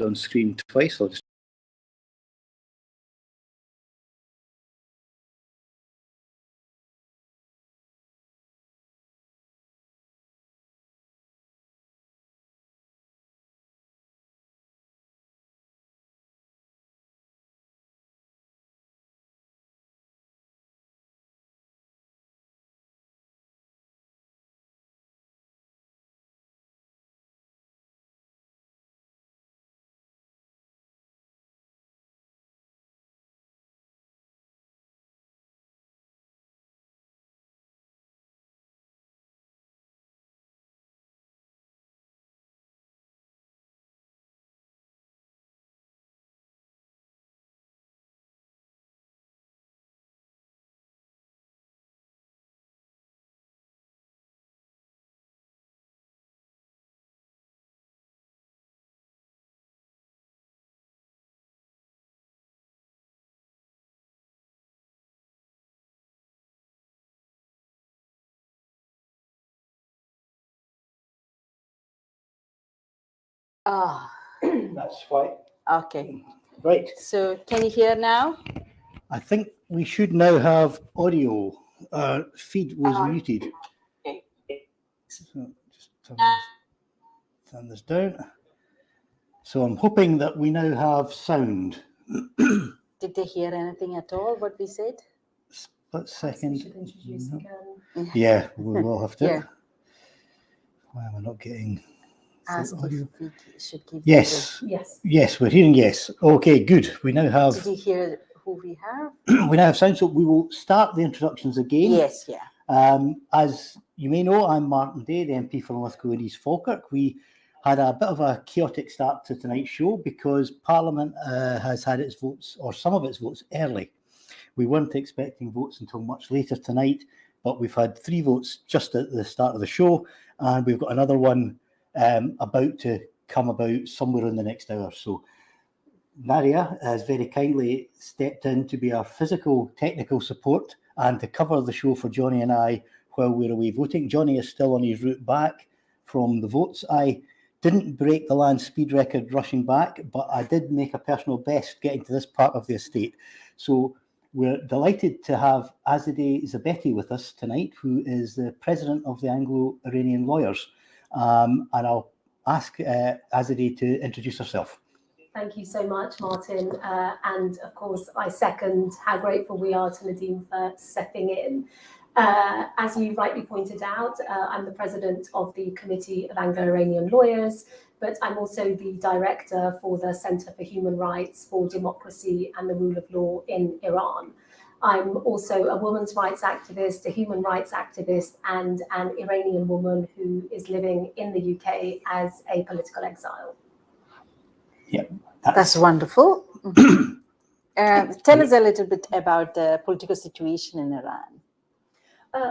on screen twice. I'll just that's why. Okay. Right. So can you hear now? I think we should now have audio. Feed was muted. Okay. So just turn this down. So I'm hoping that we now have sound. Did they hear anything at all, what we said? Split second. Introduce again. Yeah, we will have to. Yeah. Why am I not getting Ask audio? if we should give Yes. Yes. Yes, we're hearing yes. Okay, good. We now have Did you hear who we have? we now have sound, so we will start the introductions again. Yes, yeah. As you may know, I'm Martin Day, the MP for Lithgow and East Falkirk. We had a bit of a chaotic start to tonight's show because Parliament has had its votes, or some of its votes, early. We weren't expecting votes until much later tonight, but we've had 3 votes just at the start of the show, and we've got another one about to come about somewhere in the next hour. So Nadia has very kindly stepped in to be our physical technical support and to cover the show for Johnny and I while we're away voting. Johnny is still on his route back from the votes. I didn't break the land speed record rushing back, but I did make a personal best getting to this part of the estate. So we're delighted to have Azadeh Zabeti with us tonight, who is the president of the Anglo-Iranian Lawyers. And I'll ask Azadeh to introduce herself. Thank you so much, Martin. And of course, I second how grateful we are to Nadeem for stepping in. As you rightly pointed out, I'm the president of the Committee of Anglo-Iranian Lawyers, but I'm also the director for the Centre for Human Rights for Democracy and the Rule of Law in Iran. I'm also a women's rights activist, a human rights activist, and an Iranian woman who is living in the UK as a political exile. Yeah, That's wonderful. Tell us a little bit about the political situation in Iran.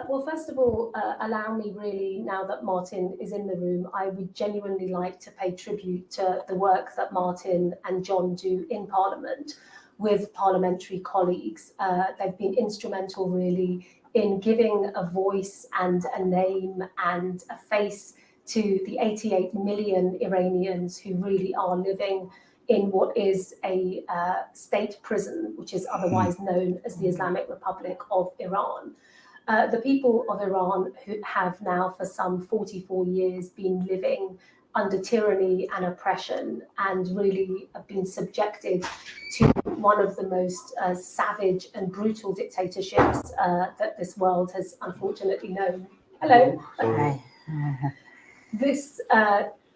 Well, first of all, allow me really, now that Martin is in the room, I would genuinely like to pay tribute to the work that Martin and John do in Parliament with parliamentary colleagues. They've been instrumental really in giving a voice and a name and a face to the 88 million Iranians who really are living in what is a state prison, which is otherwise known as the Islamic Republic of Iran. The people of Iran who have now for some 44 years been living under tyranny and oppression and really have been subjected to one of the most savage and brutal dictatorships that this world has unfortunately known. Hello. Hi. This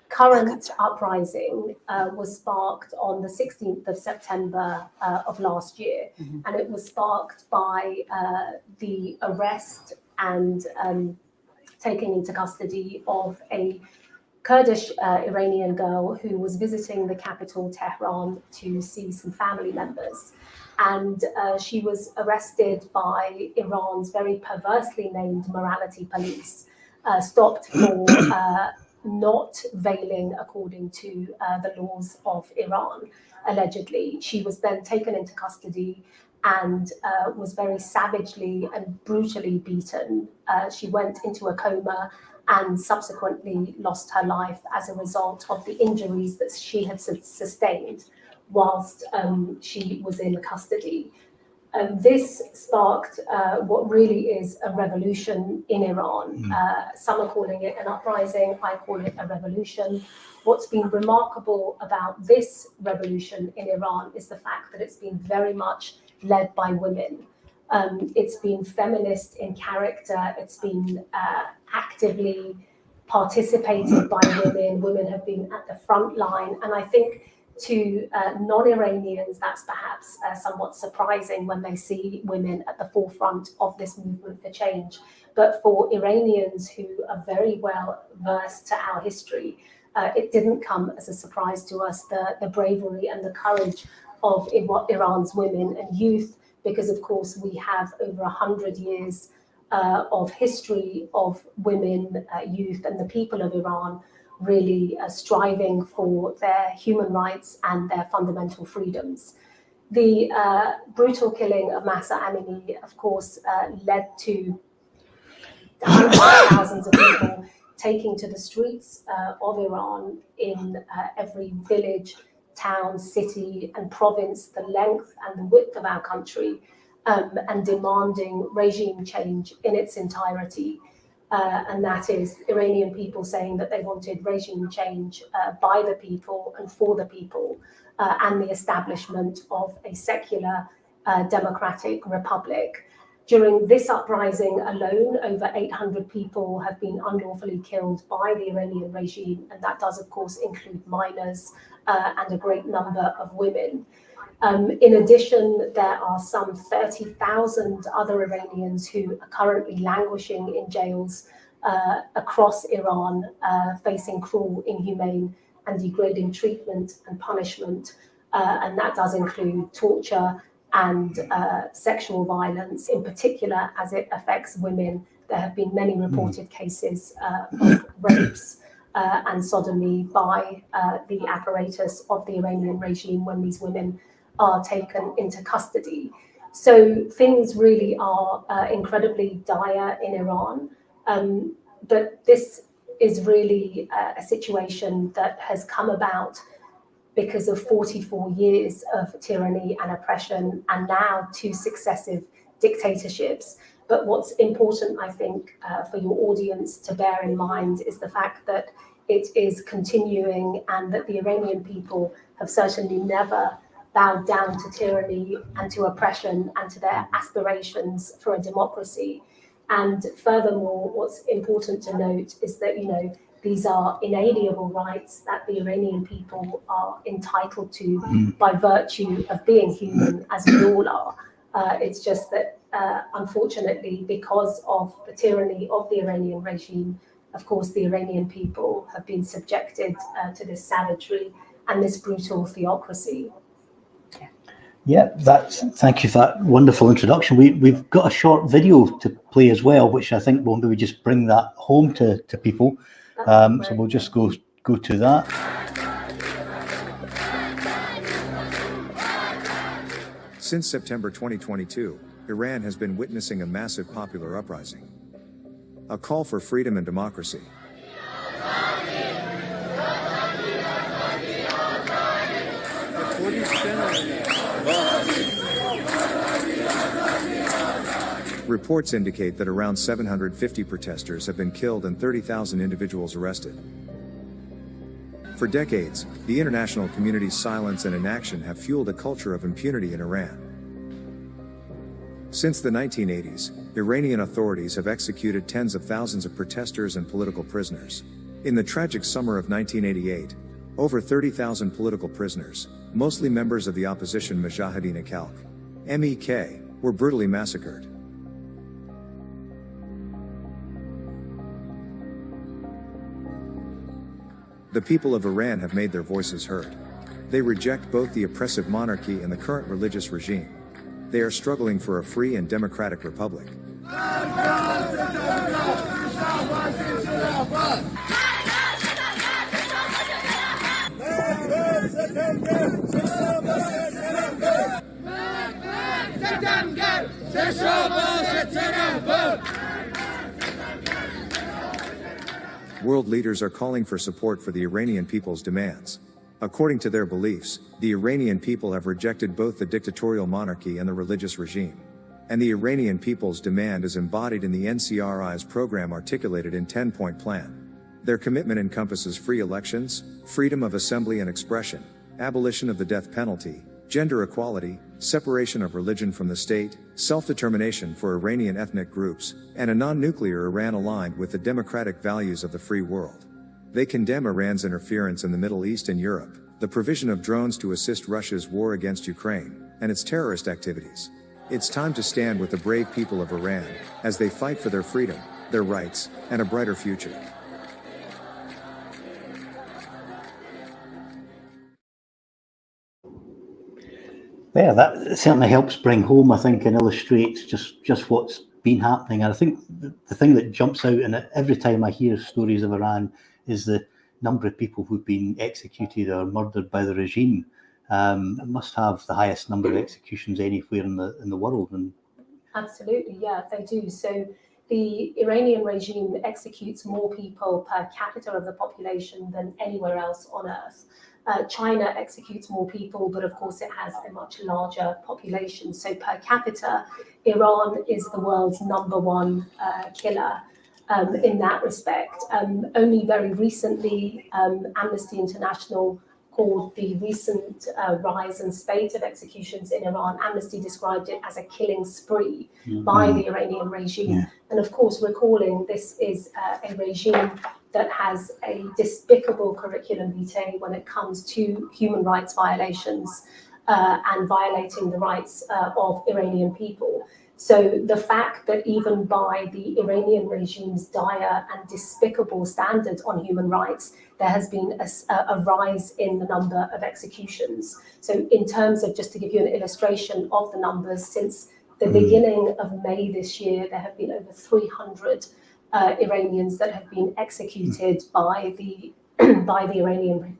current uprising was sparked on the 16th of September of last year, and it was sparked by the arrest and taking into custody of a Kurdish Iranian girl who was visiting the capital, Tehran, to see some family members. And she was arrested by Iran's very perversely named morality police, stopped for not veiling according to the laws of Iran, allegedly. She was then taken into custody and was very savagely and brutally beaten. She went into a coma and subsequently lost her life as a result of the injuries that she had sustained whilst she was in custody. This sparked what really is a revolution in Iran. Some are calling it an uprising, I call it a revolution. What's been remarkable about this revolution in Iran is the fact that it's been very much led by women. It's been feminist in character, it's been actively participated by women. Women have been at the front line, and I think to non-Iranians, that's perhaps somewhat surprising when they see women at the forefront of this movement for change. But for Iranians who are very well versed to our history, it didn't come as a surprise to us, the bravery and the courage of Iran's women and youth, because of course we have over 100 years of history of women, youth, and the people of Iran really striving for their human rights and their fundamental freedoms. The brutal killing of Mahsa Amini, of course, led to hundreds of thousands of people taking to the streets of Iran in every village, town, city, and province, the length and the width of our country, and demanding regime change in its entirety. And that is Iranian people saying that they wanted regime change by the people and for the people, and the establishment of a secular democratic republic. During this uprising alone, over 800 people have been unlawfully killed by the Iranian regime, and that does, of course, include minors and a great number of women. In addition, there are some 30,000 other Iranians who are currently languishing in jails across Iran, facing cruel, inhumane, and degrading treatment and punishment. And that does include torture and sexual violence, in particular as it affects women. There have been many reported cases of rapes and sodomy by the apparatus of the Iranian regime when these women are taken into custody. So things really are incredibly dire in Iran. But this is really a situation that has come about because of 44 years of tyranny and oppression, and now 2 successive dictatorships. But what's important, I think, for your audience to bear in mind is the fact that it is continuing, and that the Iranian people have certainly never bowed down to tyranny and to oppression and to their aspirations for a democracy. And furthermore, what's important to note is that, these are inalienable rights that the Iranian people are entitled to by virtue of being human, as we all are. It's just that, unfortunately, because of the tyranny of the Iranian regime, of course, the Iranian people have been subjected to this savagery and this brutal theocracy. Yeah, thank you for that wonderful introduction. We've got a short video to play as well, which I think will maybe just bring that home to people. So we'll just go to that. Since September 2022, Iran has been witnessing a massive popular uprising. A call for freedom and democracy. Reports indicate that around 750 protesters have been killed and 30,000 individuals arrested. For decades, the international community's silence and inaction have fueled a culture of impunity in Iran. Since the 1980s, Iranian authorities have executed tens of thousands of protesters and political prisoners. In the tragic summer of 1988, over 30,000 political prisoners, mostly members of the opposition Mujahideen Khalq (MEK), were brutally massacred. The people of Iran have made their voices heard. They reject both the oppressive monarchy and the current religious regime. They are struggling for a free and democratic republic. World leaders are calling for support for the Iranian people's demands. According to their beliefs, the Iranian people have rejected both the dictatorial monarchy and the religious regime. And the Iranian people's demand is embodied in the NCRI's program articulated in 10-point plan. Their commitment encompasses free elections, freedom of assembly and expression, abolition of the death penalty, gender equality, separation of religion from the state, self-determination for Iranian ethnic groups, and a non-nuclear Iran aligned with the democratic values of the free world. They condemn Iran's interference in the Middle East and Europe, the provision of drones to assist Russia's war against Ukraine, and its terrorist activities. It's time to stand with the brave people of Iran, as they fight for their freedom, their rights, and a brighter future. Yeah, that certainly helps bring home, I think, and illustrates just what's been happening. And I think the thing that jumps out in it every time I hear stories of Iran is the number of people who've been executed or murdered by the regime. It must have the highest number of executions anywhere in the world. And absolutely, yeah, they do. So the Iranian regime executes more people per capita of the population than anywhere else on earth. China executes more people, but of course it has a much larger population. So per capita, Iran is the world's #1 killer in that respect. Only very recently, Amnesty International called the recent rise and spate of executions in Iran. Amnesty described it as a killing spree by the Iranian regime. Yeah. And of course, recalling this is a regime that has a despicable curriculum vitae when it comes to human rights violations and violating the rights of Iranian people. So the fact that even by the Iranian regime's dire and despicable standards on human rights, there has been a rise in the number of executions. So in terms of, just to give you an illustration of the numbers, since the beginning of May this year, there have been over 300 Iranians that have been executed by the Iranian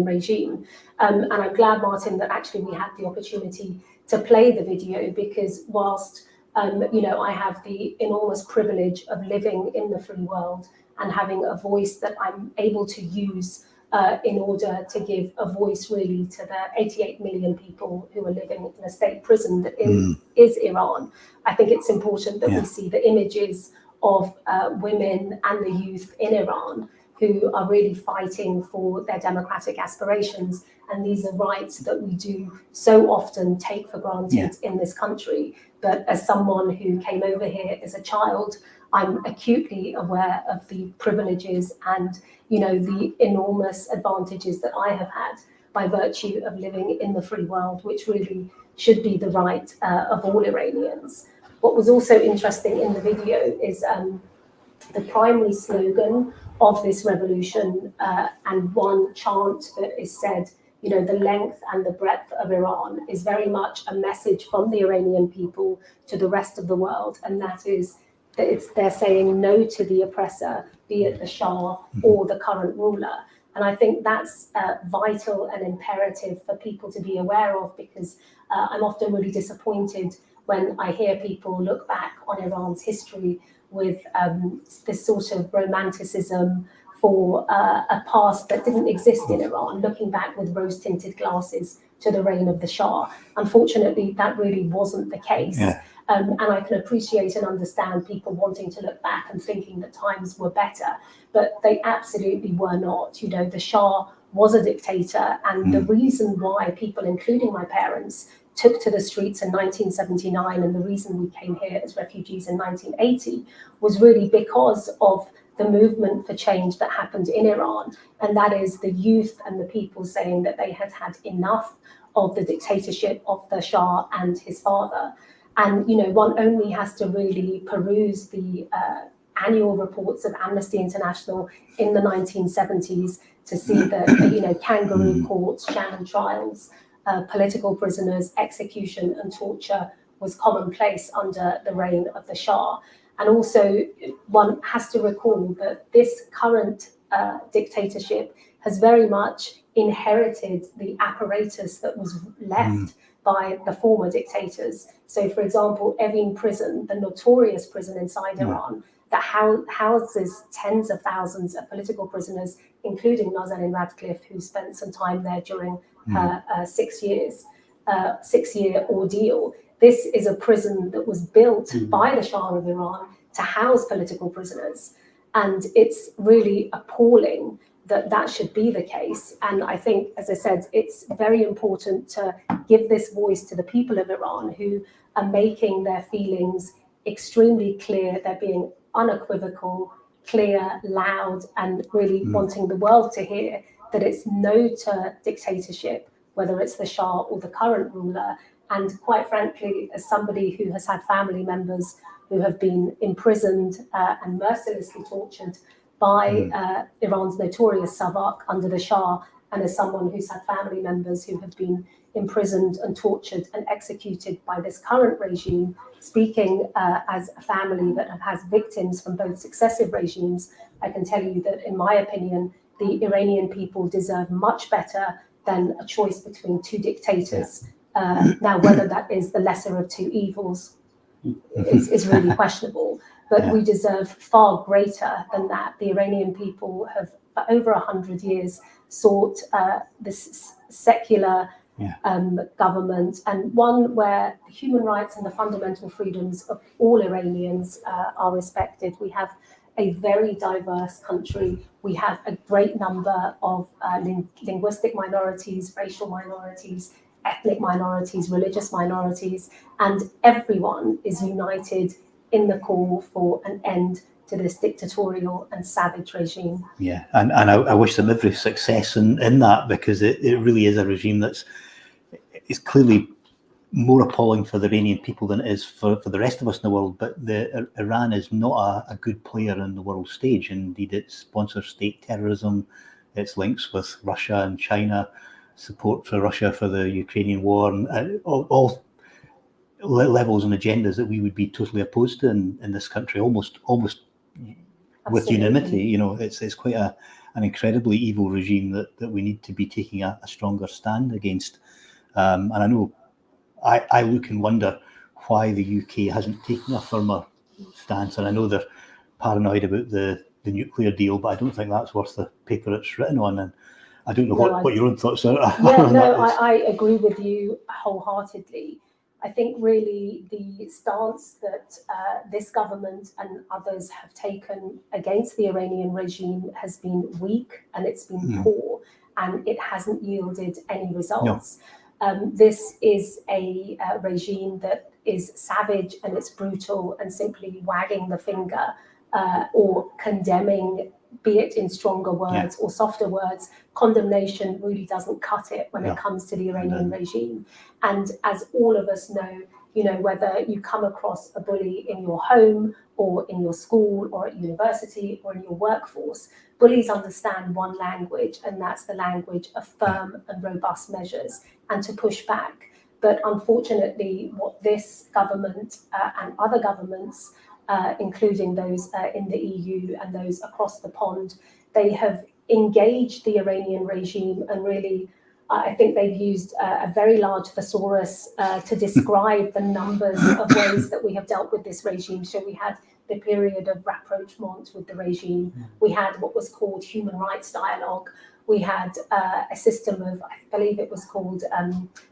regime. And I'm glad, Martin, that actually we had the opportunity to play the video, because whilst I have the enormous privilege of living in the free world and having a voice that I'm able to use in order to give a voice really to the 88 million people who are living in a state prison that is Iran, I think it's important that we see the images of women and the youth in Iran who are really fighting for their democratic aspirations. And these are rights that we do so often take for granted in this country. But as someone who came over here as a child, I'm acutely aware of the privileges and, the enormous advantages that I have had by virtue of living in the free world, which really should be the right of all Iranians. What was also interesting in the video is the primary slogan of this revolution and one chant that is said, the length and the breadth of Iran is very much a message from the Iranian people to the rest of the world. And that is that they're saying no to the oppressor, be it the Shah or the current ruler. And I think that's vital and imperative for people to be aware of, because I'm often really disappointed when I hear people look back on Iran's history with this sort of romanticism for a past that didn't exist in Iran, looking back with rose-tinted glasses to the reign of the Shah. Unfortunately, that really wasn't the case. Yeah. And I can appreciate and understand people wanting to look back and thinking that times were better, but they absolutely were not. The Shah was a dictator, and the reason why people, including my parents, took to the streets in 1979, and the reason we came here as refugees in 1980 was really because of the movement for change that happened in Iran. And that is the youth and the people saying that they had had enough of the dictatorship of the Shah and his father. And, one only has to really peruse the annual reports of Amnesty International in the 1970s to see that, kangaroo courts, sham trials, political prisoners, execution and torture was commonplace under the reign of the Shah. And also, one has to recall that this current dictatorship has very much inherited the apparatus that was left by the former dictators. So, for example, Evin prison, the notorious prison inside Iran, that houses tens of thousands of political prisoners, including Nazanin Radcliffe, who spent some time there during her 6-year ordeal. This is a prison that was built by the Shah of Iran to house political prisoners. And it's really appalling that that should be the case. And I think, as I said, it's very important to give this voice to the people of Iran who are making their feelings extremely clear. They're being unequivocal, clear, loud, and really wanting the world to hear that it's no to dictatorship, whether it's the Shah or the current ruler. And quite frankly, as somebody who has had family members who have been imprisoned and mercilessly tortured by Iran's notorious Savak under the Shah, and as someone who's had family members who have been imprisoned and tortured and executed by this current regime, speaking as a family that has victims from both successive regimes, I can tell you that, in my opinion, the Iranian people deserve much better than a choice between two dictators. Now, whether that is the lesser of two evils is really questionable, but we deserve far greater than that. The Iranian people have, for over 100 years, sought this secular government, and one where the human rights and the fundamental freedoms of all Iranians are respected. We have a very diverse country. We have a great number of linguistic minorities, racial minorities, ethnic minorities, religious minorities, and everyone is united in the call for an end to this dictatorial and savage regime. Yeah, and I wish them every success in that, because it really is a regime that's clearly more appalling for the Iranian people than it is for the rest of us in the world. But Iran is not a good player in the world stage. Indeed, it sponsors state terrorism, its links with Russia and China, support for Russia for the Ukrainian war, and all levels and agendas that we would be totally opposed to in this country, almost with unanimity. You know, it's quite an incredibly evil regime that we need to be taking a stronger stand against. And I know I look and wonder why the UK hasn't taken a firmer stance. And I know they're paranoid about the nuclear deal, but I don't think that's worth the paper it's written on. And I don't know what your own thoughts are. I agree with you wholeheartedly. I think really the stance that this government and others have taken against the Iranian regime has been weak, and it's been poor, and it hasn't yielded any results. This is a regime that is savage and it's brutal, and simply wagging the finger or condemning, be it in stronger words or softer words, condemnation really doesn't cut it when it comes to the Iranian regime. And as all of us know, you know, whether you come across a bully in your home or in your school or at university or in your workforce, bullies understand one language, and that's the language of firm and robust measures and to push back. But unfortunately, what this government and other governments, including those in the EU and those across the pond, they have engaged the Iranian regime, and really, I think they've used a very large thesaurus to describe the numbers of ways that we have dealt with this regime. So we had the period of rapprochement with the regime. We had what was called human rights dialogue. We had a system of, I believe it was called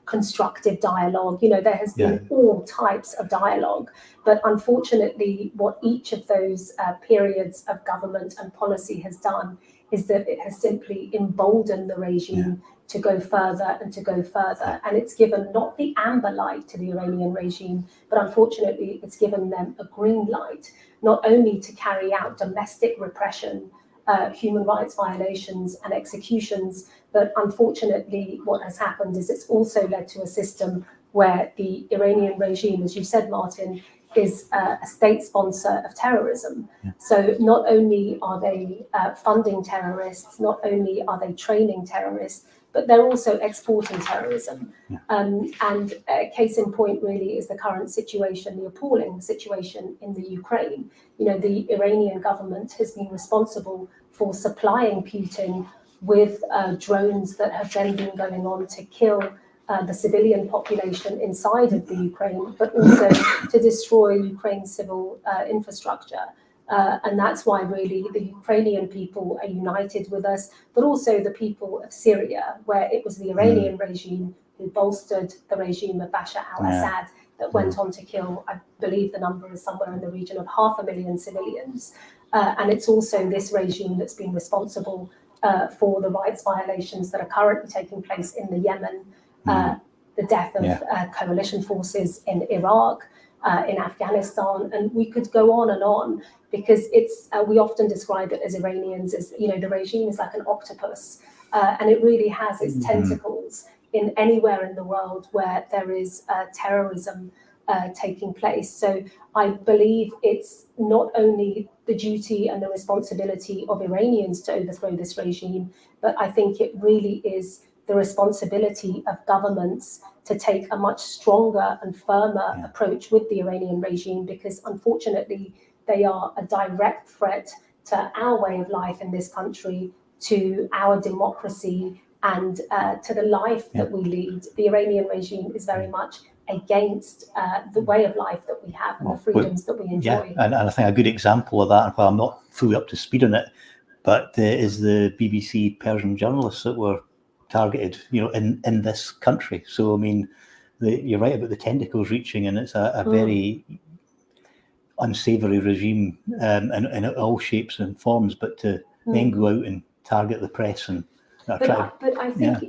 constructive dialogue. You know, there has been all types of dialogue. But unfortunately, what each of those periods of government and policy has done is that it has simply emboldened the regime to go further and to go further. And it's given not the amber light to the Iranian regime, but unfortunately, it's given them a green light, not only to carry out domestic repression, human rights violations and executions, but unfortunately what has happened is it's also led to a system where the Iranian regime, as you said, Martin, is a state sponsor of terrorism. So not only are they funding terrorists, not only are they training terrorists, but they're also exporting terrorism. And a case in point really is the current situation, the appalling situation in the Ukraine. You know, the Iranian government has been responsible for supplying Putin with drones that have then been going on to kill the civilian population inside of the Ukraine, but also to destroy Ukraine's civil infrastructure. And that's why really the Ukrainian people are united with us, but also the people of Syria, where it was the Iranian regime who bolstered the regime of Bashar al-Assad that went on to kill, I believe the number is somewhere in the region of 500,000 civilians. And it's also this regime that's been responsible for the rights violations that are currently taking place in the Yemen, the death of coalition forces in Iraq, in Afghanistan, and we could go on, because it's we often describe it as Iranians as, you know, the regime is like an octopus, and it really has its tentacles in anywhere in the world where there is terrorism taking place. So I believe it's not only the duty and the responsibility of Iranians to overthrow this regime, but I think it really is the responsibility of governments to take a much stronger and firmer approach with the Iranian regime, because unfortunately they are a direct threat to our way of life in this country, to our democracy, and to the life that we lead. The Iranian regime is very much against the way of life that we have and the freedoms that we enjoy. Yeah, and I think a good example of that, and while I'm not fully up to speed on it, but is the BBC Persian journalists that were targeted, you know, in this country. So I mean, you're right about the tentacles reaching, and it's a very unsavoury regime in all shapes and forms. But to then go out and target the press and but I think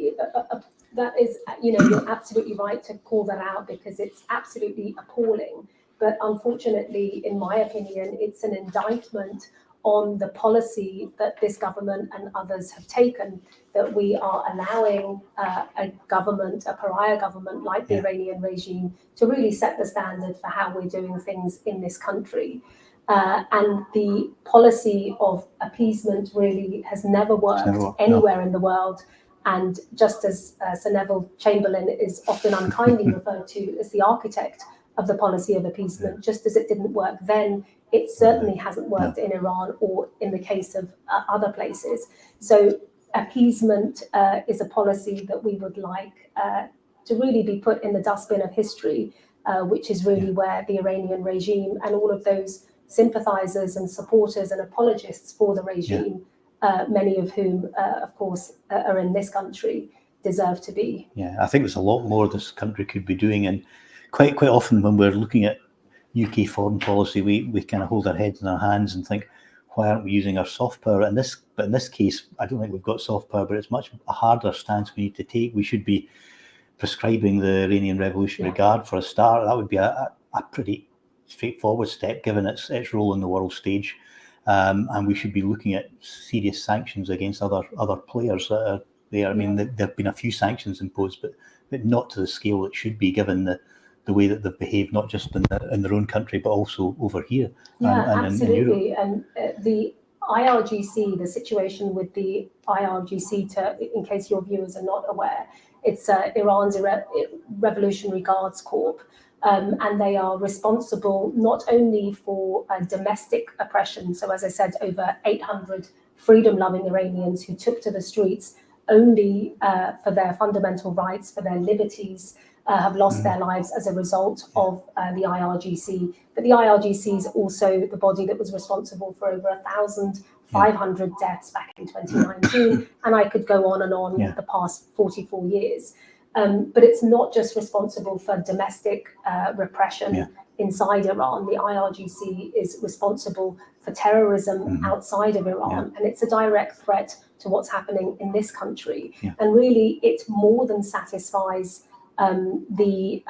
that is, you know, you're absolutely right to call that out, because it's absolutely appalling. But unfortunately, in my opinion, it's an indictment on the policy that this government and others have taken, that we are allowing a government, a pariah government like the Iranian regime, to really set the standard for how we're doing things in this country. And the policy of appeasement really has never worked anywhere in the world. And just as Sir Neville Chamberlain is often unkindly referred to as the architect of the policy of appeasement, just as it didn't work then, it certainly hasn't worked in Iran or in the case of other places. So appeasement is a policy that we would like to really be put in the dustbin of history, which is really where the Iranian regime and all of those sympathizers and supporters and apologists for the regime, many of whom, of course, are in this country, deserve to be. Yeah, I think there's a lot more this country could be doing, and quite often when we're looking at UK foreign policy, we kind of hold our heads in our hands and think, why aren't we using our soft power? But in this case, I don't think we've got soft power, but it's much a harder stance we need to take. We should be prescribing the Iranian Revolutionary Guard for a start. That would be a pretty straightforward step, given its role in the world stage. And we should be looking at serious sanctions against other players that are there. I mean, there have been a few sanctions imposed, but not to the scale it should be, given the way that they've behaved, not just in their own country, but also over here. And absolutely. In and the IRGC, the situation with the IRGC, in case your viewers are not aware, it's Iran's Revolutionary Guards Corps. And they are responsible not only for domestic oppression. So as I said, over 800 freedom-loving Iranians who took to the streets only for their fundamental rights, for their liberties, have lost their lives as a result of the IRGC. But the IRGC is also the body that was responsible for over 1,500 deaths back in 2019. And I could go on and on the past 44 years. But it's not just responsible for domestic repression inside Iran. The IRGC is responsible for terrorism outside of Iran. And it's a direct threat to what's happening in this country. And really, it more than satisfies the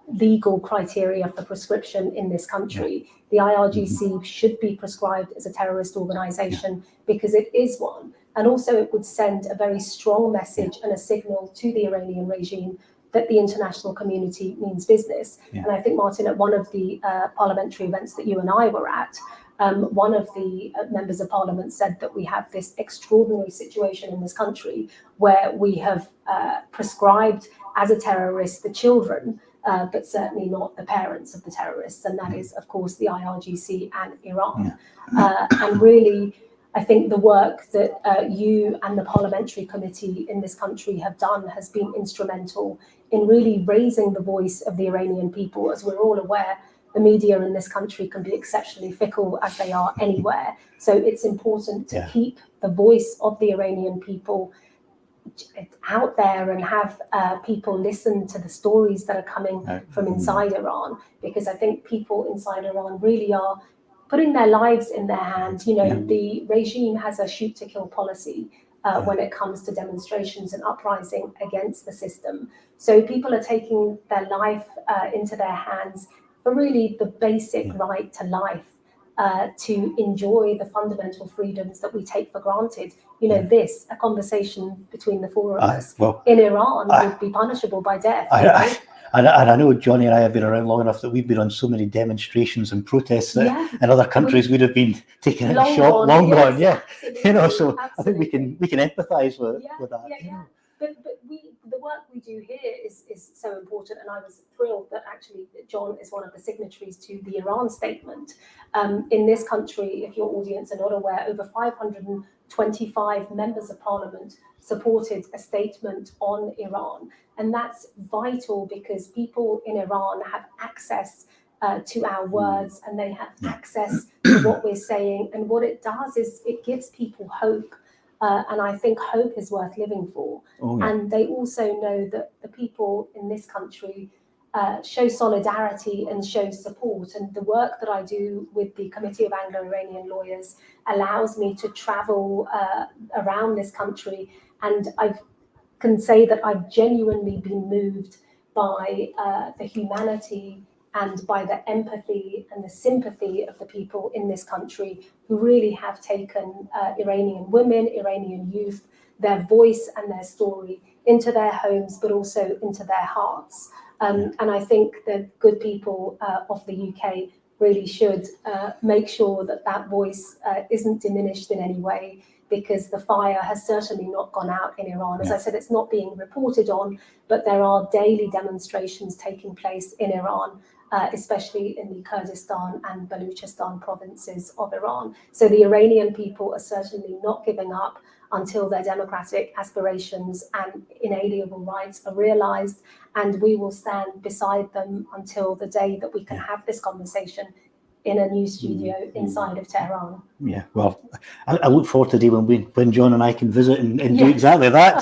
legal criteria for prescription in this country. The IRGC should be prescribed as a terrorist organization because it is one. And also it would send a very strong message and a signal to the Iranian regime that the international community means business. And I think, Martin, at one of the parliamentary events that you and I were at, one of the members of parliament said that we have this extraordinary situation in this country where we have prescribed as a terrorist the children, but certainly not the parents of the terrorists. And that is, of course, the IRGC and Iran. And really, I think the work that you and the parliamentary committee in this country have done has been instrumental in really raising the voice of the Iranian people. As we're all aware, the media in this country can be exceptionally fickle, as they are anywhere. So it's important to keep the voice of the Iranian people out there and have people listen to the stories that are coming from inside Iran, because I think people inside Iran really are putting their lives in their hands. You know, the regime has a shoot to kill policy when it comes to demonstrations and uprising against the system. So people are taking their life into their hands for really the basic right to life, to enjoy the fundamental freedoms that we take for granted. You know, a conversation between the four of us in Iran would be punishable by death. And I know Johnny and I have been around long enough that we've been on so many demonstrations and protests that in other countries would have been taken in a shot, long gone. You know, so absolutely. I think we can empathise with that. But the work we do here is so important, and I was thrilled that actually John is one of the signatories to the Iran statement. In this country, if your audience are not aware, over 525 members of parliament supported a statement on Iran. And that's vital because people in Iran have access to our words, and they have access to what we're saying. And what it does is it gives people hope. And I think hope is worth living for. And they also know that the people in this country show solidarity and show support. And the work that I do with the Committee of Anglo-Iranian Lawyers allows me to travel around this country. And I can say that I've genuinely been moved by the humanity and by the empathy and the sympathy of the people in this country who really have taken Iranian women, Iranian youth, their voice and their story into their homes, but also into their hearts. And I think the good people of the UK really should make sure that that voice isn't diminished in any way, because the fire has certainly not gone out in Iran. As I said, it's not being reported on, but there are daily demonstrations taking place in Iran, especially in the Kurdistan and Baluchistan provinces of Iran. So the Iranian people are certainly not giving up until their democratic aspirations and inalienable rights are realized. And we will stand beside them until the day that we can have this conversation in a new studio inside of Tehran. Yeah, well, I look forward to the day when John and I can visit and do exactly that.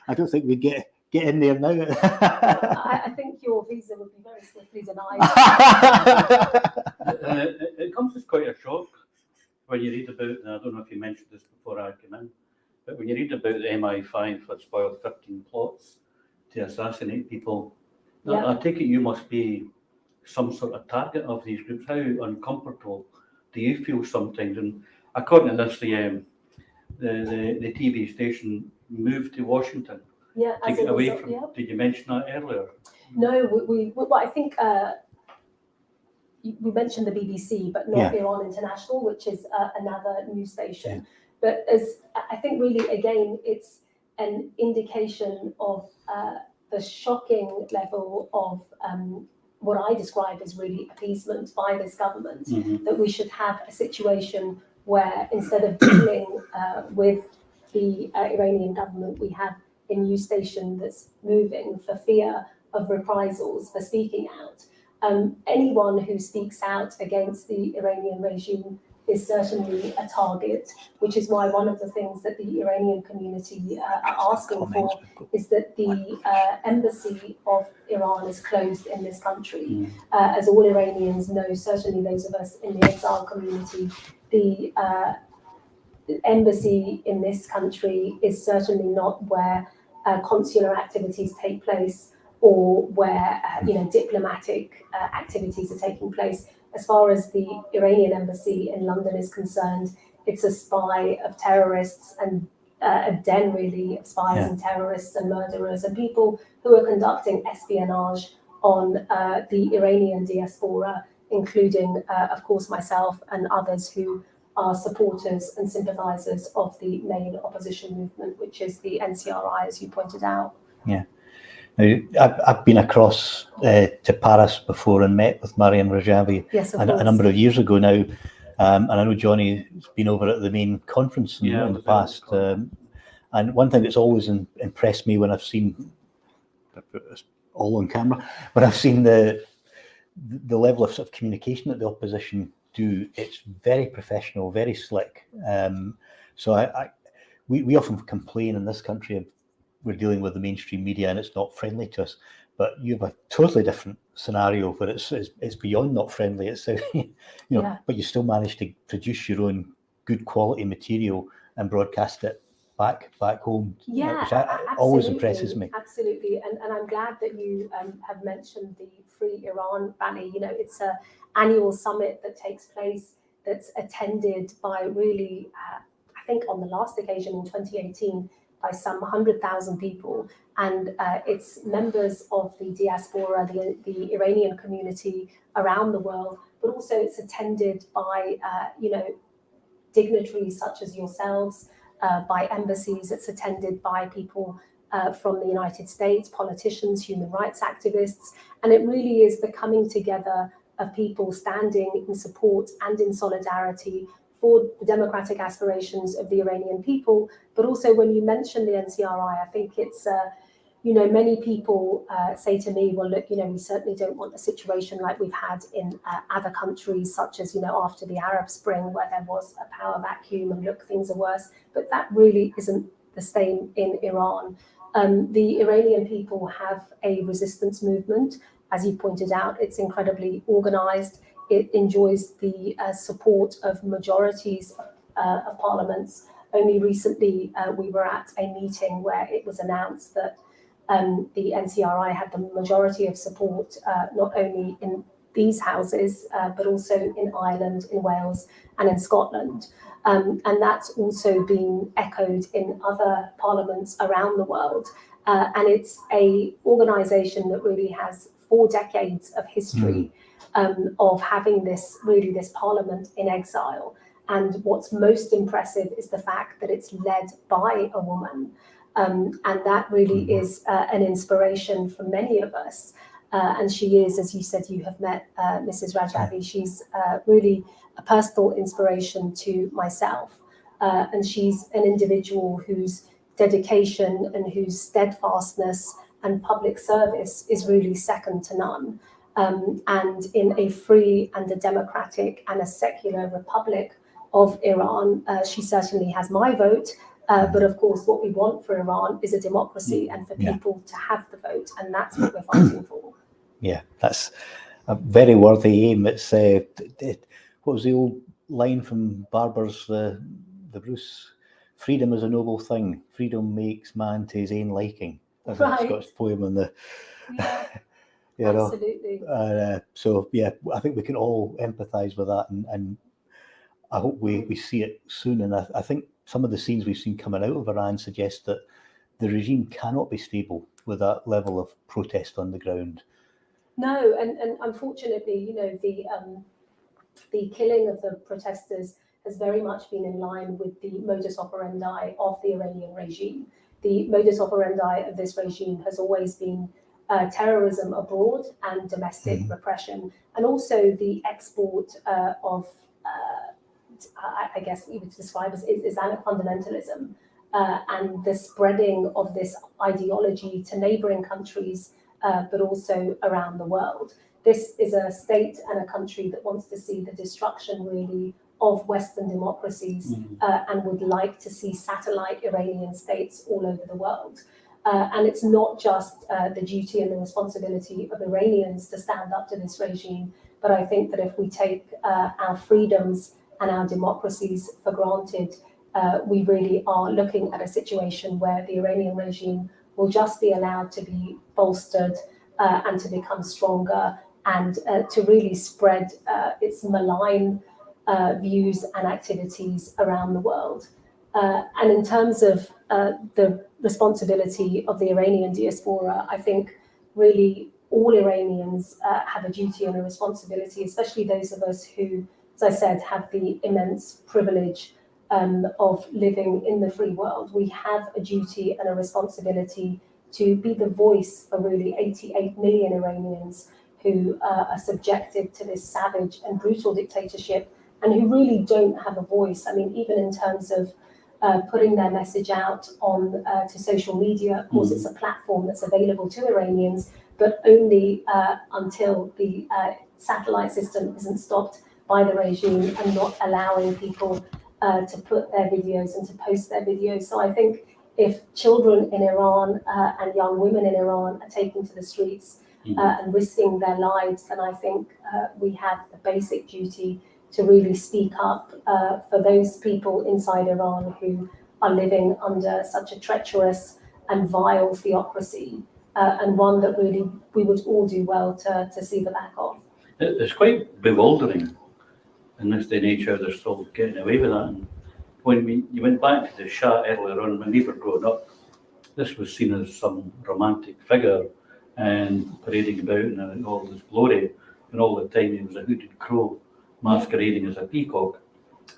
I don't think we'd get in there now. I think your visa would be very swiftly denied. It comes as quite a shock when you read about, and I don't know if you mentioned this before I came in, but when you read about the MI5 that spoiled 15 plots to assassinate people, I take it you must be some sort of target of these groups. How uncomfortable do you feel sometimes? And according to this, the TV station moved to Washington to get away from. Did you mention that earlier? No, well, I think we mentioned the BBC, but not Iran International, which is another news station. But as I think, really, again, it's an indication of the shocking level of what I describe as really appeasement by this government, that we should have a situation where instead of dealing with the Iranian government, we have a news station that's moving for fear of reprisals for speaking out. Anyone who speaks out against the Iranian regime is certainly a target, which is why one of the things that the Iranian community are asking for is that the embassy of Iran is closed in this country. As all Iranians know, certainly those of us in the exile community, the embassy in this country is certainly not where consular activities take place or where diplomatic activities are taking place. As far as the Iranian embassy in London is concerned, it's a spy of terrorists and a den, really, of spies and terrorists and murderers and people who are conducting espionage on the Iranian diaspora, including, of course, myself and others who are supporters and sympathizers of the main opposition movement, which is the NCRI, as you pointed out. Yeah. Now, I've been across to Paris before and met with Mariam Rajavi a number of years ago now. And I know Johnny's been over at the main conference in the past. And one thing that's always impressed me when I've seen, all on camera, but I've seen the level of sort of communication that the opposition do. It's very professional, very slick. So we often complain in this country, we're dealing with the mainstream media and it's not friendly to us. But you have a totally different scenario where it's beyond not friendly. It's but you still manage to produce your own good quality material and broadcast it back home. Yeah, which always impresses me. Absolutely, and I'm glad that you have mentioned the Free Iran rally. It's an annual summit that takes place, that's attended by really, I think on the last occasion in 2018, by some 100,000 people, and it's members of the diaspora, the Iranian community around the world, but also it's attended by dignitaries such as yourselves, by embassies. It's attended by people from the United States, politicians, human rights activists, and it really is the coming together of people standing in support and in solidarity for the democratic aspirations of the Iranian people. But also when you mention the NCRI, I think it's, many people say to me, well, look, we certainly don't want a situation like we've had in other countries, such as, after the Arab Spring, where there was a power vacuum and look, things are worse. But that really isn't the same in Iran. The Iranian people have a resistance movement. As you pointed out, it's incredibly organized. It enjoys the support of majorities of parliaments. Only recently, we were at a meeting where it was announced that the NCRI had the majority of support, not only in these houses, but also in Ireland, in Wales, and in Scotland. And that's also been echoed in other parliaments around the world. And it's an organisation that really has 4 decades of history of having this parliament in exile. And what's most impressive is the fact that it's led by a woman. And that really is an inspiration for many of us. And she is, as you said, you have met Mrs. Rajavi. She's really a personal inspiration to myself. And she's an individual whose dedication and whose steadfastness and public service is really second to none. And in a free and a democratic and a secular republic of Iran, she certainly has my vote. But of course, what we want for Iran is a democracy and for people to have the vote. And that's what we're fighting for. Yeah, that's a very worthy aim. It's what was the old line from Barber's the Bruce? Freedom is a noble thing. Freedom makes man to his own liking. That's a Scottish poem on the. Absolutely. So I think we can all empathise with that, and I hope we see it soon. And I think some of the scenes we've seen coming out of Iran suggest that the regime cannot be stable with that level of protest on the ground. No, and unfortunately, the killing of the protesters has very much been in line with the modus operandi of the Iranian regime. The modus operandi of this regime has always been terrorism abroad and domestic repression, and also the export of, I guess you would describe as Islamic fundamentalism, and the spreading of this ideology to neighboring countries, but also around the world. This is a state and a country that wants to see the destruction, really, of Western democracies and would like to see satellite Iranian states all over the world. And it's not just the duty and the responsibility of Iranians to stand up to this regime, but I think that if we take our freedoms and our democracies for granted, we really are looking at a situation where the Iranian regime will just be allowed to be bolstered and to become stronger and to really spread its malign views and activities around the world. And in terms of the responsibility of the Iranian diaspora, I think really all Iranians have a duty and a responsibility, especially those of us who, as I said, have the immense privilege of living in the free world. We have a duty and a responsibility to be the voice for really 88 million Iranians who are subjected to this savage and brutal dictatorship and who really don't have a voice. I mean, even in terms of putting their message out on to social media. Of course, it's a platform that's available to Iranians, but only until the satellite system isn't stopped by the regime and not allowing people to put their videos and to post their videos. So I think if children in Iran and young women in Iran are taking to the streets and risking their lives, then I think we have the basic duty to really speak up for those people inside Iran who are living under such a treacherous and vile theocracy, and one that really we would all do well to see the back of. It's quite bewildering in this day and age how they're still getting away with that. And when you went back to the Shah earlier on, when we were growing up, this was seen as some romantic figure and parading about in all this glory, and all the time he was a hooded crow masquerading as a peacock.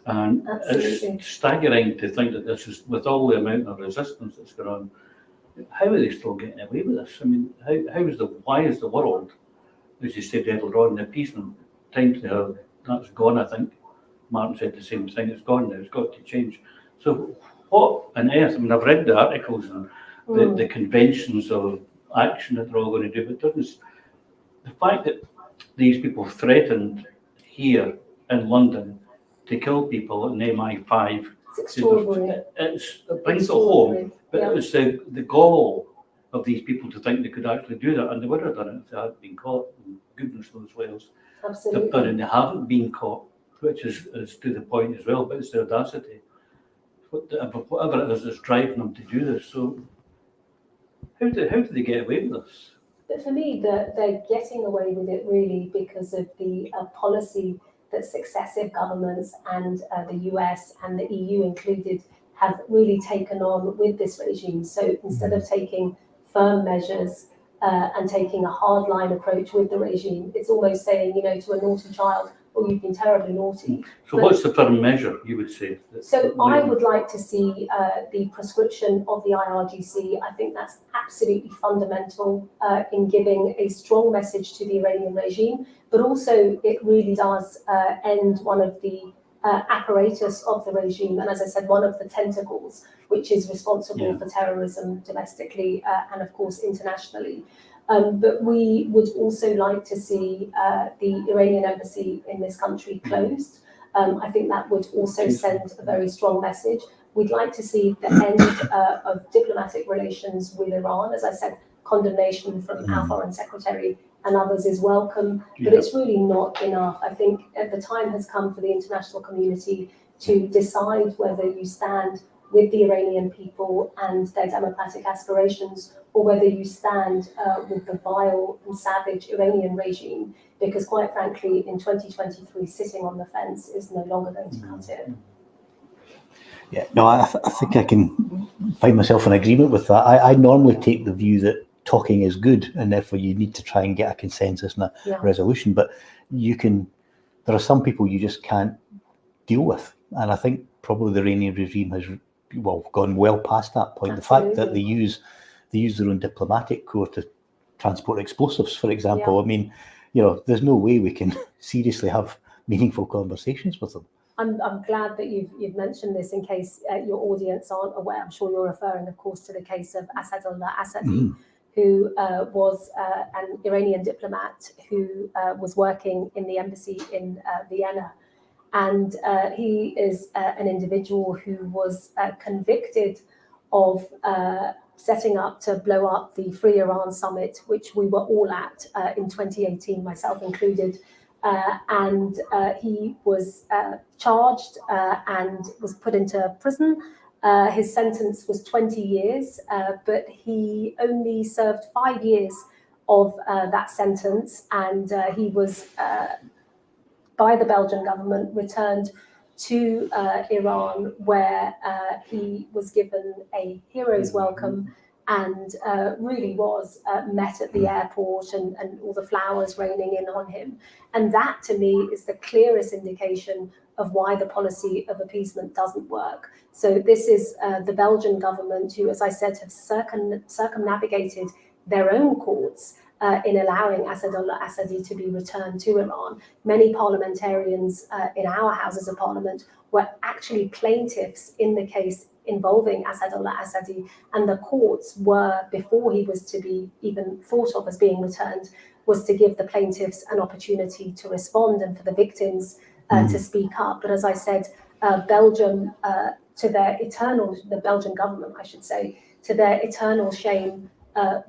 And Absolutely. it's staggering to think that this is, with all the amount of resistance that's going on, how are they still getting away with this? I mean, why is the world, as you said earlier on, the appeasement time to her, that's gone, I think. Martin said the same thing, it's gone now, it's got to change. So what on earth, I mean, I've read the articles and the conventions of action that they're all going to do, but doesn't, the fact that these people threatened here in London to kill people in MI5, It's extraordinary. it brings it home, but it was the gall of these people to think they could actually do that, and they would have done it if they hadn't been caught, and goodness knows what else they've done, and they haven't been caught, which is to the point as well, but it's the audacity. Whatever it is that's driving them to do this. So how do they get away with this? But for me, they're getting away with it really because of the policy that successive governments and the US and the EU included have really taken on with this regime. So instead of taking firm measures and taking a hardline approach with the regime, it's almost saying, to a naughty child, oh, you've been terribly naughty. So what's the firm measure, you would say? So I would like to see the proscription of the IRGC. I think that's absolutely fundamental in giving a strong message to the Iranian regime, but also it really does end one of the apparatus of the regime, and as I said, one of the tentacles which is responsible for terrorism domestically and of course internationally. But we would also like to see the Iranian embassy in this country closed. I think that would also send a very strong message. We'd like to see the end of diplomatic relations with Iran. As I said, condemnation from our foreign secretary and others is welcome, but it's really not enough. I think the time has come for the international community to decide whether you stand with the Iranian people and their democratic aspirations, or whether you stand with the vile and savage Iranian regime, because quite frankly, in 2023, sitting on the fence is no longer going to cut it. Yeah, no, I think I can find myself in agreement with that. I normally take the view that talking is good, and therefore you need to try and get a consensus and a resolution. But there are some people you just can't deal with, and I think probably the Iranian regime has gone well past that point. Absolutely. The fact that they use their own diplomatic corps to transport explosives, for example. I mean, there's no way we can seriously have meaningful conversations with them. I'm glad that you've mentioned this in case your audience aren't aware. I'm sure you're referring, of course, to the case of Assadollah Assadi, who was an Iranian diplomat who was working in the embassy in Vienna. And he is an individual who was convicted of setting up to blow up the Free Iran Summit, which we were all at in 2018, myself included. And he was charged and was put into prison. His sentence was 20 years, but he only served 5 years of that sentence, and he was, by the Belgian government, returned to Iran, where he was given a hero's welcome and really was met at the airport and all the flowers raining in on him. And that, to me, is the clearest indication of why the policy of appeasement doesn't work. So this is the Belgian government who, as I said, have circumnavigated their own courts in allowing Assadollah Assadi to be returned to Iran. Many parliamentarians in our Houses of Parliament were actually plaintiffs in the case involving Assadollah Assadi, and the courts were, before he was to be even thought of as being returned, was to give the plaintiffs an opportunity to respond and for the victims to speak up. But as I said, Belgium, the Belgian government, I should say, to their eternal shame,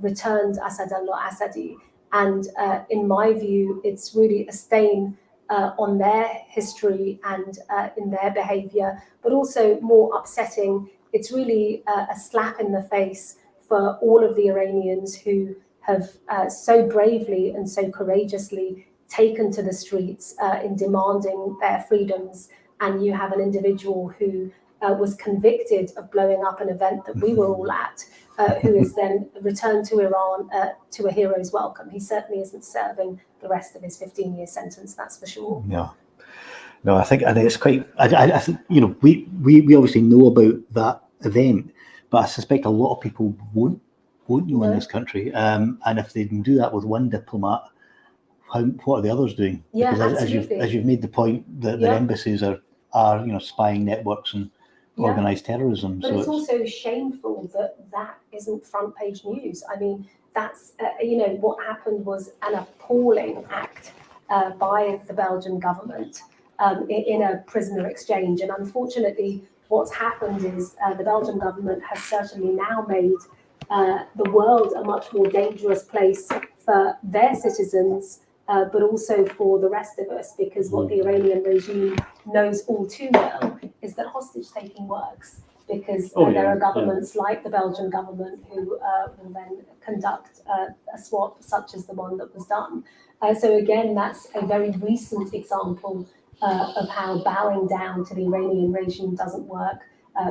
returned Assadollah Assadi. And in my view, it's really a stain on their history and in their behavior, but also more upsetting, it's really a slap in the face for all of the Iranians who have so bravely and so courageously taken to the streets in demanding their freedoms. And you have an individual who was convicted of blowing up an event that we were all at, who is then returned to Iran to a hero's welcome. He certainly isn't serving the rest of his 15-year sentence, that's for sure. No, I think it's quite. I think we obviously know about that event, but I suspect a lot of people won't know in this country. And if they can do that with one diplomat, what are the others doing? Yeah, because absolutely. as you've made the point that their embassies are spying networks and organised terrorism. But it's also shameful that isn't front page news. I mean, that's what happened was an appalling act by the Belgian government in a prisoner exchange. And unfortunately, what's happened is the Belgian government has certainly now made the world a much more dangerous place for their citizens, but also for the rest of us, because what the Iranian regime knows all too well is that hostage-taking works, because there are governments like the Belgian government who will then conduct a swap such as the one that was done. So again, that's a very recent example of how bowing down to the Iranian regime doesn't work,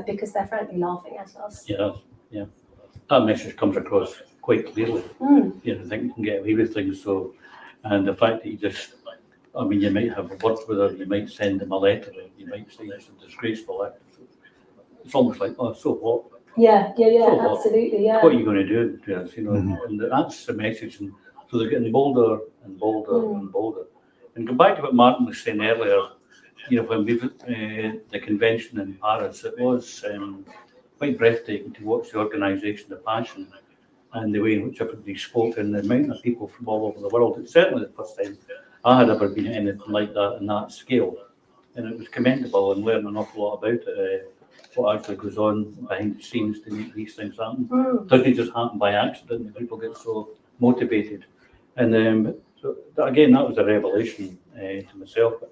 because they're frankly laughing at us. Yeah. That message comes across quite clearly. I think you can get away with things. So, and the fact that you might have worked with her, you might send them a letter, you might say it's a disgraceful act. It's almost like, so what? Yeah, So absolutely, what are you going to do to us? And that's the message. And so they're getting bolder and bolder and bolder. And go back to what Martin was saying earlier, when we the convention in Paris, it was quite breathtaking to watch the organisation, the passion, and the way in which everybody spoke, and the amount of people from all over the world. It's certainly the first time I had ever been at anything like that in that scale, and it was commendable, and learned an awful lot about it, what actually goes on behind the scenes to make these things happen. It doesn't just happen by accident, and people get so motivated. And so again, that was a revelation to myself. But,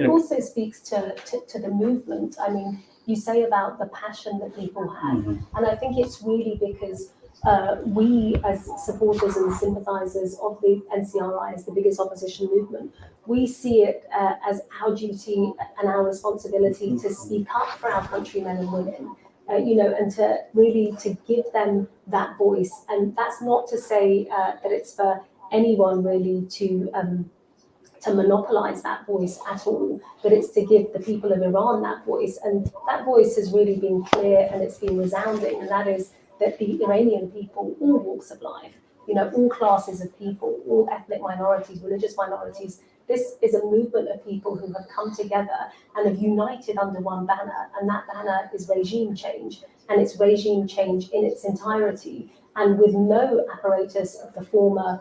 it also speaks to the movement. I mean, you say about the passion that people have, and I think it's really because we, as supporters and sympathisers of the NCRI, as the biggest opposition movement, we see it as our duty and our responsibility to speak up for our countrymen and women, and to really to give them that voice. And that's not to say that it's for anyone really to monopolise that voice at all, but it's to give the people of Iran that voice. And that voice has really been clear and it's been resounding, and that is that the Iranian people, all walks of life, all classes of people, all ethnic minorities, religious minorities, this is a movement of people who have come together and have united under one banner, and that banner is regime change, and it's regime change in its entirety, and with no apparatus of the former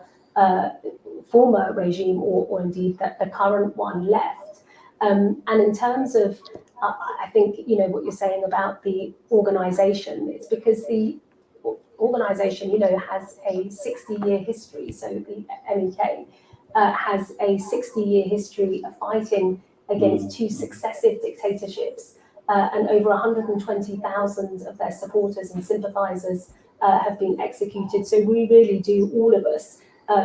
regime or indeed the current one left. And in terms of, I think, what you're saying about the organisation, it's because the organisation, has a 60-year history. So the MEK has a 60-year history of fighting against two successive dictatorships, and over 120,000 of their supporters and sympathisers have been executed. So we really do, all of us,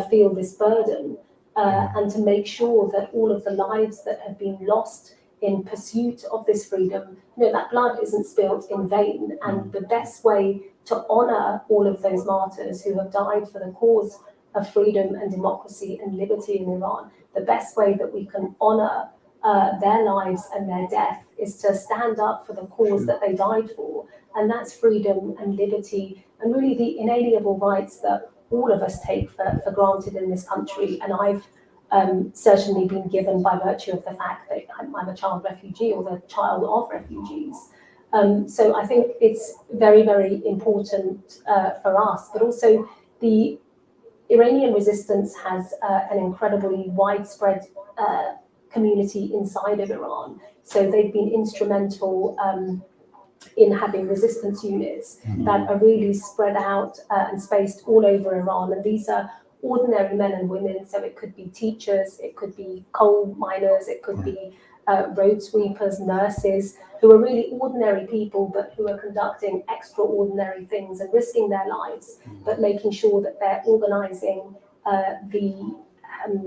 feel this burden, and to make sure that all of the lives that have been lost in pursuit of this freedom, that blood isn't spilt in vain. And the best way to honour all of those martyrs who have died for the cause of freedom and democracy and liberty in Iran, the best way that we can honour their lives and their death is to stand up for the cause that they died for, and that's freedom and liberty and really the inalienable rights that all of us take for granted in this country. And I've certainly been given by virtue of the fact that I'm a child refugee or the child of refugees. So I think it's very, very important for us, but also the Iranian resistance has an incredibly widespread community inside of Iran. So they've been instrumental in having resistance units that are really spread out and spaced all over Iran. And these are ordinary men and women. So it could be teachers, it could be coal miners, it could be road sweepers, nurses, who are really ordinary people, but who are conducting extraordinary things and risking their lives, but making sure that they're organizing the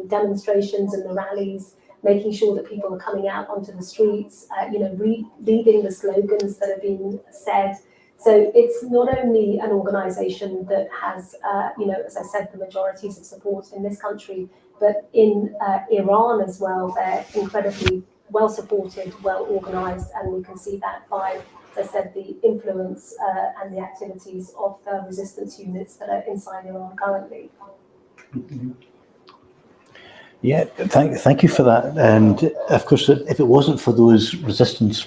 demonstrations and the rallies, making sure that people are coming out onto the streets, reading the slogans that are being said. So it's not only an organization that has, as I said, the majorities of support in this country, but in Iran as well, they're incredibly well supported, well organized, and we can see that by, as I said, the influence and the activities of the resistance units that are inside Iran currently. Yeah, thank you for that. And of course, if it wasn't for those resistance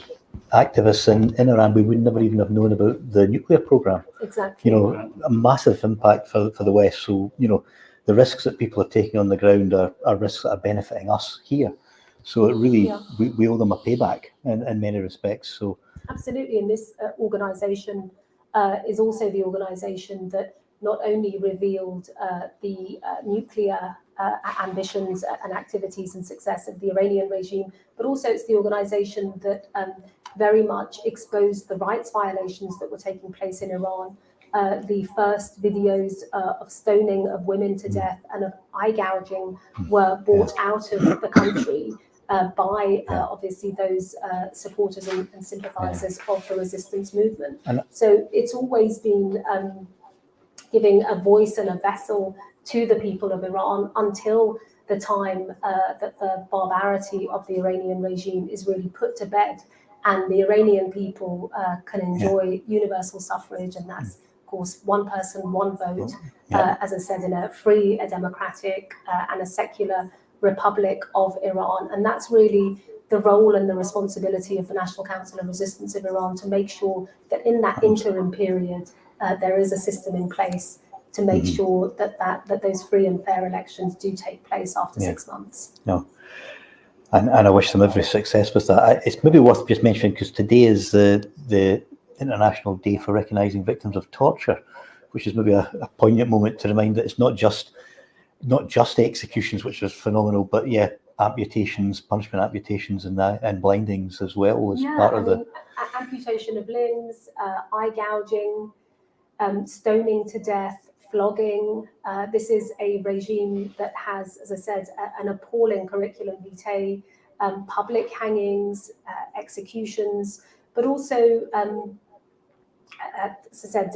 activists in Iran, we would never even have known about the nuclear program. Exactly. A massive impact for the West. So, the risks that people are taking on the ground are risks that are benefiting us here. So it really, we owe them a payback in many respects. So absolutely, and this organisation is also the organisation that not only revealed the nuclear ambitions and activities and success of the Iranian regime, but also it's the organisation that very much exposed the rights violations that were taking place in Iran. The first videos of stoning of women to death and of eye gouging were brought out of the country by obviously those supporters and sympathizers of the resistance movement. So it's always been giving a voice and a vessel to the people of Iran until the time that the barbarity of the Iranian regime is really put to bed and the Iranian people can enjoy universal suffrage, and that's of course one person, one vote, as I said, in a free, a democratic and a secular Republic of Iran. And that's really the role and the responsibility of the National Council of Resistance of Iran, to make sure that in that interim period there is a system in place to make sure that those free and fair elections do take place after 6 months. No. And I wish them every success with that. It's maybe worth just mentioning, because today is the International Day for Recognising Victims of Torture, which is maybe a poignant moment to remind that it's not just executions, which is phenomenal, but amputations, punishment amputations, and blindings as well as part of the amputation of limbs, eye gouging, stoning to death, flogging. This is a regime that has, as I said, an appalling curriculum vitae, public hangings, executions, but also, as I said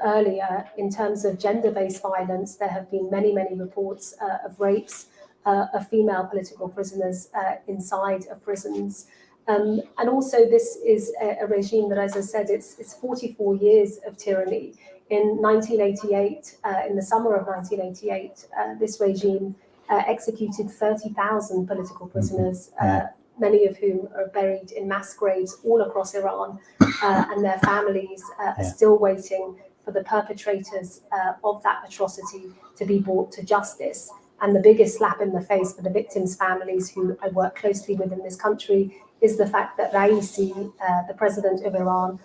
earlier, in terms of gender-based violence, there have been many, many reports of rapes of female political prisoners inside of prisons. And also this is a regime that, as I said, it's 44 years of tyranny. In 1988, in the summer of 1988, this regime executed 30,000 political prisoners, many of whom are buried in mass graves all across Iran, and their families are still waiting for the perpetrators of that atrocity to be brought to justice. And the biggest slap in the face for the victims' families, who I work closely with in this country, is the fact that Raisi, the president of Iran,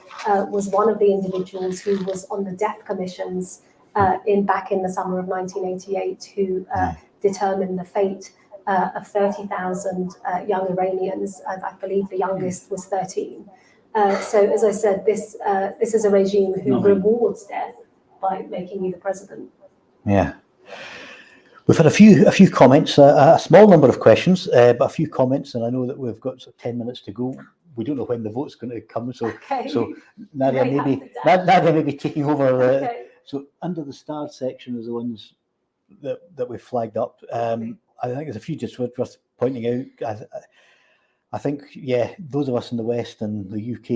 was one of the individuals who was on the death commissions back in the summer of 1988, who determined the fate of 30,000 young Iranians. I believe the youngest was 13. So, as I said, this is a regime who rewards death by making you the president. Yeah. We've had a few comments, a small number of questions, but a few comments, and I know that we've got 10 minutes to go. We don't know when the vote's going to come, so Nadia may be taking over. So under the starred section is the ones that we've flagged up. I think there's a few just worth pointing out. I think, those of us in the West and the UK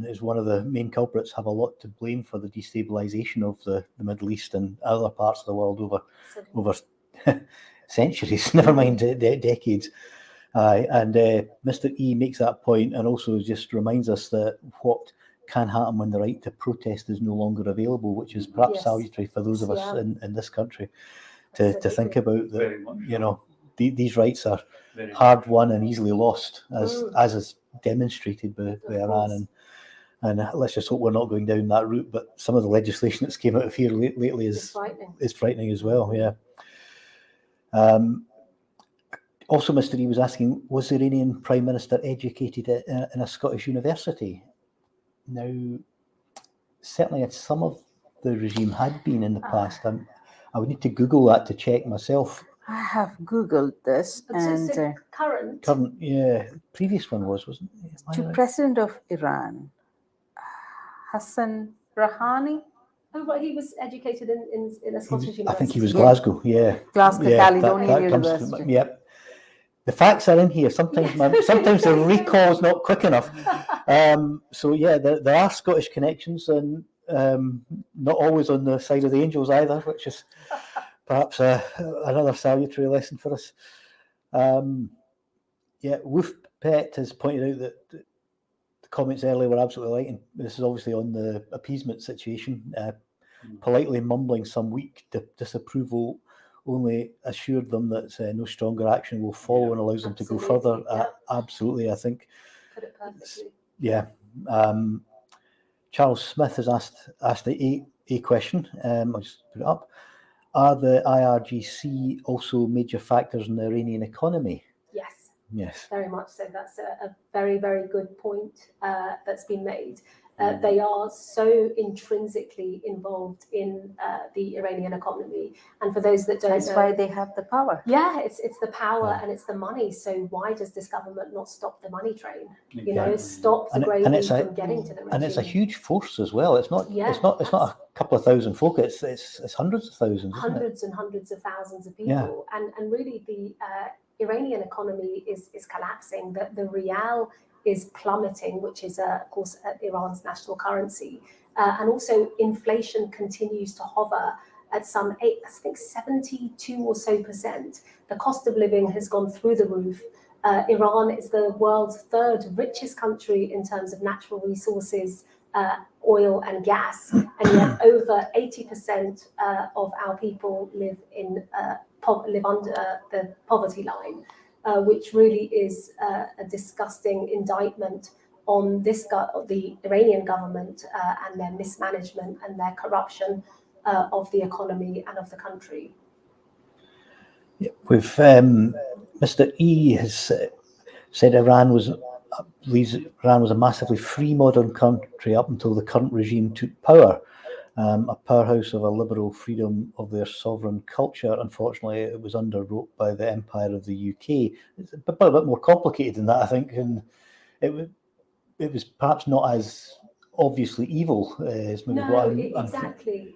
is one of the main culprits, have a lot to blame for the destabilisation of the Middle East and other parts of the world over centuries, never mind decades. And Mr. E makes that point, and also just reminds us that what can happen when the right to protest is no longer available, which is perhaps salutary for those of us in this country to think about that. These rights are hard won and easily lost, as is demonstrated by Iran, and let's just hope we're not going down that route. But some of the legislation that's came out of here lately is frightening as well. Also, Mr. E was asking, was the Iranian Prime Minister educated in a Scottish university? Now, certainly some of the regime had been in the past. I would need to Google that to check myself. I have Googled this, and current, previous one wasn't it? To President of Iran, Hassan Rouhani. Oh, right, he was educated in a Scottish university. I think he was Glasgow, Glasgow Caledonian University. Yep. The facts are in here. Sometimes the recall is not quick enough. There are Scottish connections, and not always on the side of the angels either, which is perhaps another salutary lesson for us. Wolf Pet has pointed out that the comments earlier were absolutely right, and this is obviously on the appeasement situation. Politely mumbling some weak disapproval only assured them that no stronger action will follow and allows them to go further. Absolutely, I think. Put it perfectly. Yeah. Charles Smith has asked a question. I'll just put it up. Are the IRGC also major factors in the Iranian economy? Yes. Very much so. That's a very, very good point that's been made. They are so intrinsically involved in the Iranian economy. And for those that don't know... That's why they have the power. Yeah, it's the power and it's the money. So why does this government not stop the money train? Stop the gravy from getting to the regime. And it's a huge force as well. It's not a couple of thousand folk. It's hundreds of thousands. Hundreds and hundreds of thousands of people. And really the Iranian economy is collapsing. The rial is plummeting, which is, of course, Iran's national currency. And also inflation continues to hover at some 72 or so percent. The cost of living has gone through the roof. Iran is the world's third richest country in terms of natural resources, oil and gas, and yet over 80% of our people live under the poverty line. Which really is a disgusting indictment on the Iranian government and their mismanagement and their corruption of the economy and of the country. Mr. E has said Iran was a massively free modern country up until the current regime took power. A powerhouse of a liberal freedom of their sovereign culture. Unfortunately, it was underwrote by the empire of the UK. It's a bit more complicated than that, I think, and it was perhaps not as obviously evil as maybe exactly.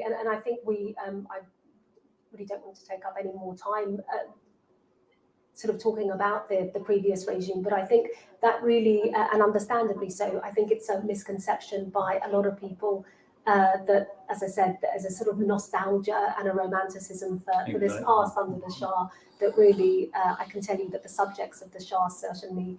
And I think I really don't want to take up any more time sort of talking about the previous regime, but I think that really, and understandably so, I think it's a misconception by a lot of people that, as I said, there's a sort of nostalgia and a romanticism for this past under the Shah that really, I can tell you that the subjects of the Shah certainly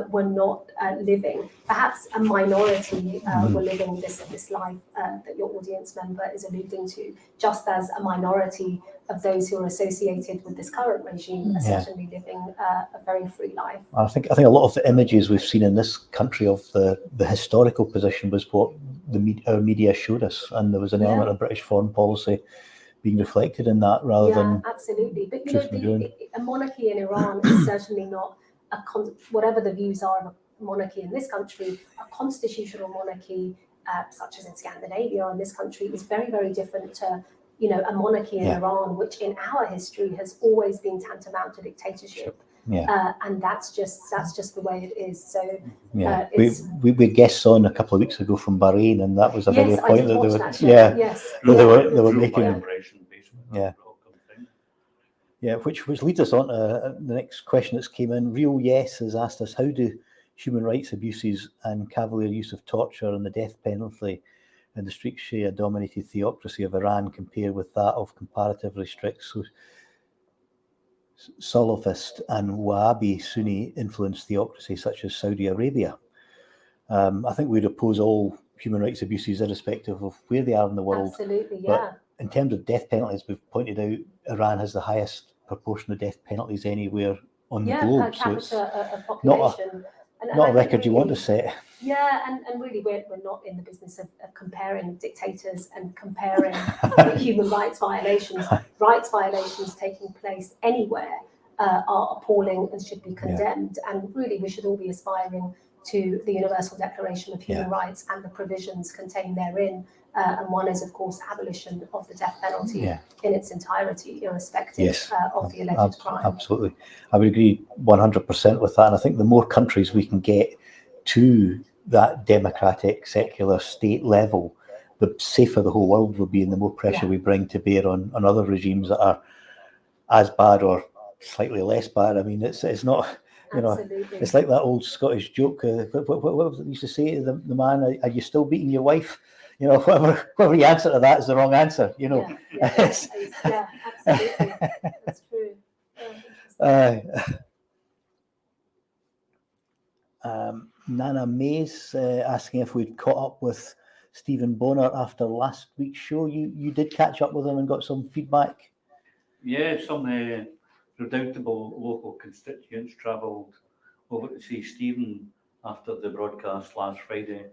were not living. Perhaps a minority were living this life that your audience member is alluding to, just as a minority of those who are associated with this current regime are certainly living a very free life. I think a lot of the images we've seen in this country of the historical position was what our media showed us, and there was an element of British foreign policy being reflected in that rather than absolutely. But a monarchy in Iran is certainly not whatever the views are of a monarchy in this country. A constitutional monarchy, such as in Scandinavia or in this country, is very, very different to a monarchy in Iran, which in our history has always been tantamount to dictatorship. And that's just the way it is. So we had guests on a couple of weeks ago from Bahrain, and that was a very point that they were they were making. Yeah, which leads us on to the next question that's came in. Real Yes has asked us, how do human rights abuses and cavalier use of torture and the death penalty in the strict Shia-dominated theocracy of Iran compare with that of comparatively strict Salafist and Wahhabi Sunni-influenced theocracy such as Saudi Arabia? I think we'd oppose all human rights abuses irrespective of where they are in the world. Absolutely, yeah. But in terms of death penalties, we've pointed out Iran has the highest proportion of death penalties anywhere on the globe. Per capita So it's of population. not a record you want to set. Yeah, and really we're not in the business of comparing dictators and comparing human rights violations. Rights violations taking place anywhere are appalling and should be condemned. And really we should all be aspiring to the Universal Declaration of Human Rights and the provisions contained therein. And one is, of course, abolition of the death penalty in its entirety, irrespective of the alleged crime. Absolutely. I would agree 100% with that. And I think the more countries we can get to that democratic, secular state level, the safer the whole world will be and the more pressure we bring to bear on other regimes that are as bad or slightly less bad. I mean, it's not... You know, it's like that old Scottish joke. What was it they used to say to the man? Are you still beating your wife? You know, whatever you answer to that is the wrong answer. You know. Yeah, absolutely. That's true. Nana Mays asking if we'd caught up with Stephen Bonner after last week's show. You did catch up with him and got some feedback. Yeah, some redoubtable local constituents travelled over to see Stephen after the broadcast last Friday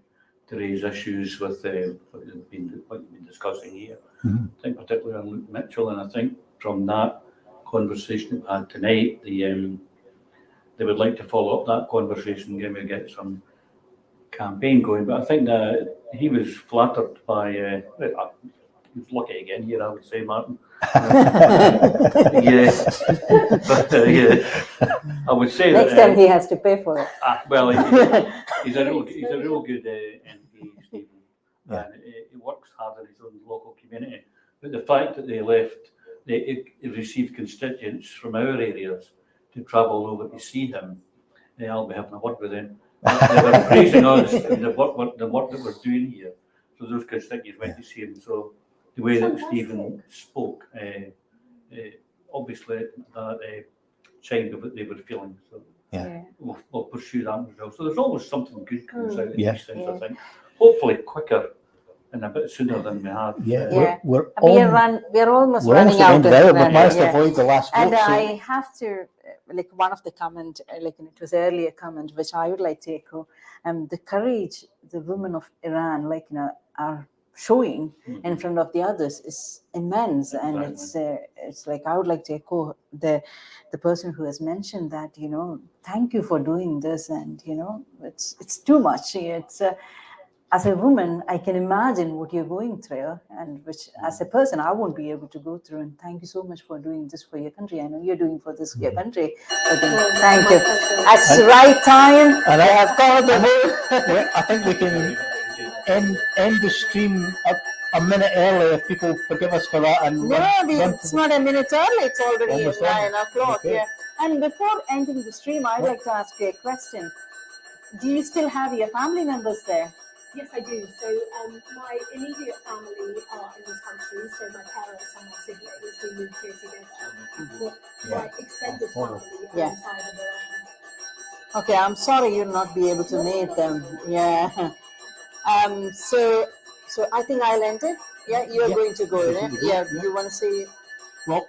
to raise issues with what we've been discussing here. Mm-hmm. I think particularly on Luke Mitchell, and I think from that conversation we had tonight, they would like to follow up that conversation and get some campaign going. But I think that he was flattered by, he was lucky again here, I would say, Martin. I would say next time he has to pay for it. Well, he's a real good MP, Stephen, and he works hard in his own local community. But the fact that they left, they received constituents from our areas to travel over to see him. I'll be having a word with them. They were praising us and the work that we're doing here. So those constituents went to see him. So the way that Stephen spoke, obviously that chimed of what they were feeling. So we'll pursue that as well. So there's always something good comes out of these things, I think. Hopefully quicker and a bit sooner than we have. We're almost running out of time. We managed to avoid the last vote. And I have to, like one of the comment, like it was earlier comment, which I would like to echo, the courage the women of Iran, are showing in front of the others is immense. And it's like I would like to echo the person who has mentioned that, thank you for doing this, and it's too much. It's as a woman, I can imagine what you're going through, and which as a person I won't be able to go through. And thank you so much for doing this for your country. I know you're doing for this your country. Thank you. At the right time, and I have covered the whole. I think we can end the stream a minute early if people forgive us for that. And it's not a minute early. It's already 9 o'clock. Okay. Yeah. And before ending the stream, I'd like to ask you a question. Do you still have your family members there? Yes, I do. So my immediate family are in this country. So my parents and my siblings, we moved here together. My extended family are inside of Iran. Okay, I'm sorry you'll not be able to meet them. Yeah. So I think I'll end it. Yeah, you're going to go. Yeah, you want to say? Well,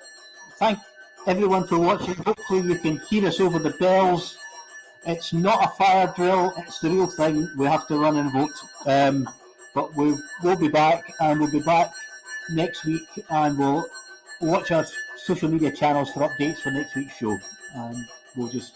thank everyone for watching. Hopefully you can hear us over the bells. It's not a fire drill, it's the real thing. We have to run and vote. But we'll be back, and we'll be back next week, and we'll watch our social media channels for updates for next week's show. And we'll just